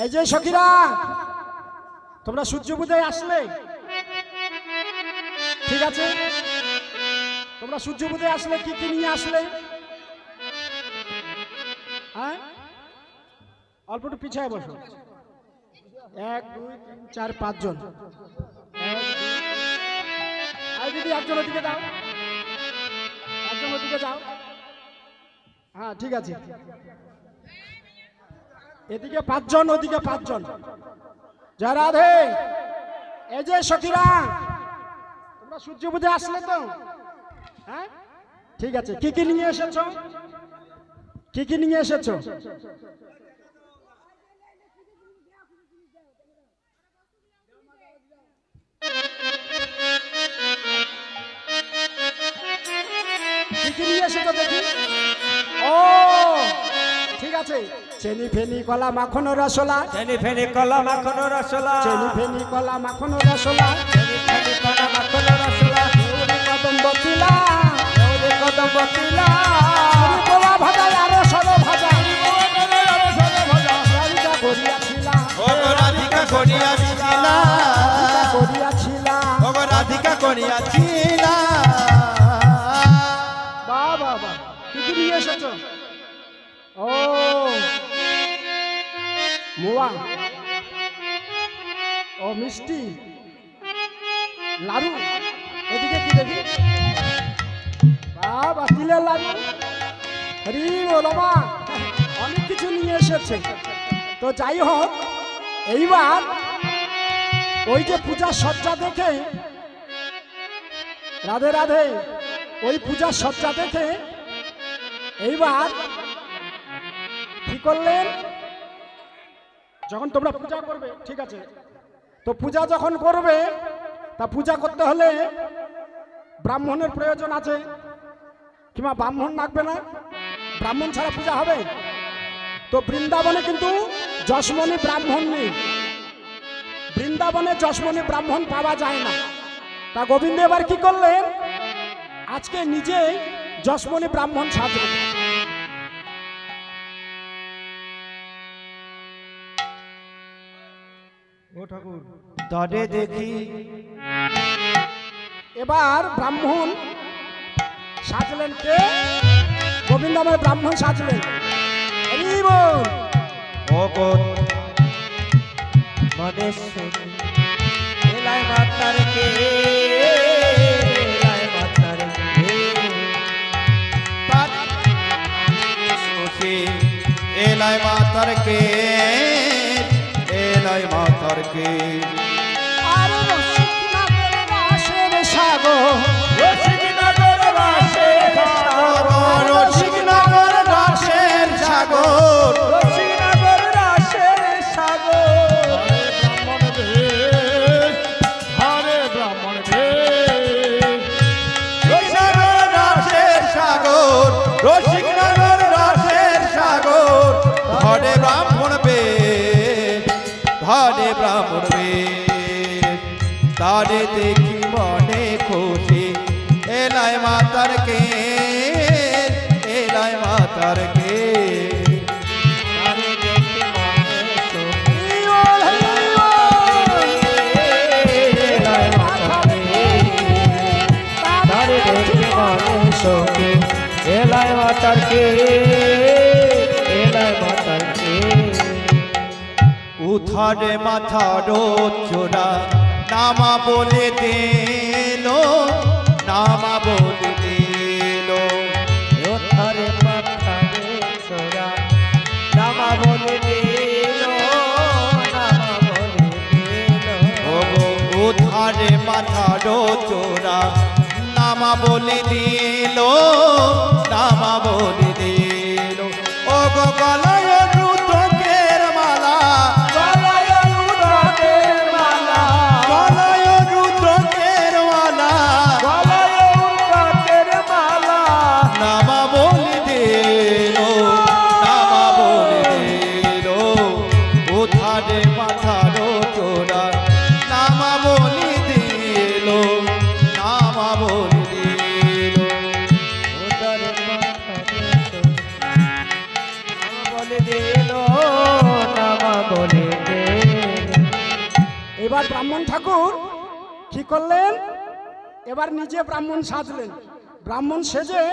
এই যে সখীরা, তোমরা সূর্য পূজায় আসলে, ঠিক আছে? তোমরা সূর্য পূজায় আসলে কি কি নিয়ে আসলে? হ্যাঁ, অল্প একটু পিছিয়ে বসো। 1 2 3 4 5 জন। আর দিদি একজন ওদিকে দাও, একজন ওদিকে যাও। হ্যাঁ ঠিক আছে, এদিকে 5 জন, ওদিকে 5 জন। জয় রাধে। এই যে সখীরা, তোমরা সূর্য পূজায় আসলে তো? হ্যাঁ ঠিক আছে, কি কি নিয়ে এসেছো? কি কি নিয়ে এসেছো? কি কি নিয়ে এসেছো দেখি? ও ঠিক আছে, চেনি ফেনি কলা মাখন রসলা, চেনি ফেনি কলা মাখন রসলা, চেনি ফেনি কলা মাখন রসলা, চেনি ফেনি কলা মাখন রসলা, কদম্ব তিলা, কদম্ব তিলা, কলা ভাজা আরো সর ভাজা, রাধিকা করিয়াছিলা, রাধিকা করিয়াছিলা, করিয়াছিলা, রাধিকা করিয়াছিলা। বাহ বাহ বাহ, কি কি নিয়ে এসেছো? ও মোয়া, ও মিষ্টি, লাড়ু, এদিকে কি দেখি? বাবা তিলের লাড়ু, হরি ওলমা, অনেক কিছু নিয়ে এসেছে। তো যাই হোক, এইবার ওই যে পূজার সজ্জা দেখে, রাধে রাধে, ওই পূজার সজ্জা দেখে এইবার কি করলেন? যখন তোমরা পূজা করবে, ঠিক আছে, তো পূজা যখন করবে, তা পূজা করতে হলে ব্রাহ্মণের প্রয়োজন আছে, কিংবা ব্রাহ্মণ লাগবে না? ব্রাহ্মণ ছাড়া পূজা হবে? তো বৃন্দাবনে কিন্তু যশমণি ব্রাহ্মণ নেই, বৃন্দাবনে যশমণি ব্রাহ্মণ পাওয়া যায় না। তা গোবিন্দ এবার কি করলেন? আজকে নিজেই যশমণি ব্রাহ্মণ সাজলেন। ও ঠাকুর তরে দেখি, এবার ব্রাহ্মণ সাজলেন কে? গোবিন্দ আমার ব্রাহ্মণ সাজলেন। হরি বল। ভগত মনেশ্বরী এলাই মাতার কে, এলাই মাতার কে, সুখী এলাই মাতার কে, এলাই মাতার কে। আর রসিকনগর রাসের সাগর, রসিকনগর রাসের সাগর, রসিকনগর রাসের সাগর, রসিকনগর রাসের সাগর। ব্রাহ্মণ বেশ, হরে ব্রাহ্মণ বেশ, রসিকনগর রাসের সাগর, রসিকনগর রাসের সাগর, ধরে ব্রাহ্মণ বেশ, ধরে ব্রাহ্মণ বেশ, তারে দেখি মনে খুশি এলাই মাতার কে, এলাই মাতার কে, তারে দেখি মনে খুশি এলাই মাতার কে, তারে দেখি মনে খুশি এলাই মাতার কে, এলাই মাতার কে। উথারে মাথার চোরা নামা বলে দিল, নামা বলে দিল, উথারে মাথার চোরা নামা বলে দিল, নামা বলে দিল। উথারে মাথার চোরা নামা বলে দিল, নামা বলে দিল। ও গো গলায় রুদ্রকের মালা, গলায় রুদ্রকের মালা, গলায় রুদ্রকের মালা, গলায় রুদ্রকের মালা, নামা বলে দিল, নামা বলে দিল। উথারে মাথার চোরা নামা বলে দিল, নামা বলে দিল। এবার ব্রাহ্মণ ঠাকুর কি করলেন, এবার নিজে ব্রাহ্মণ সাজলেন। ব্রাহ্মণ সেজে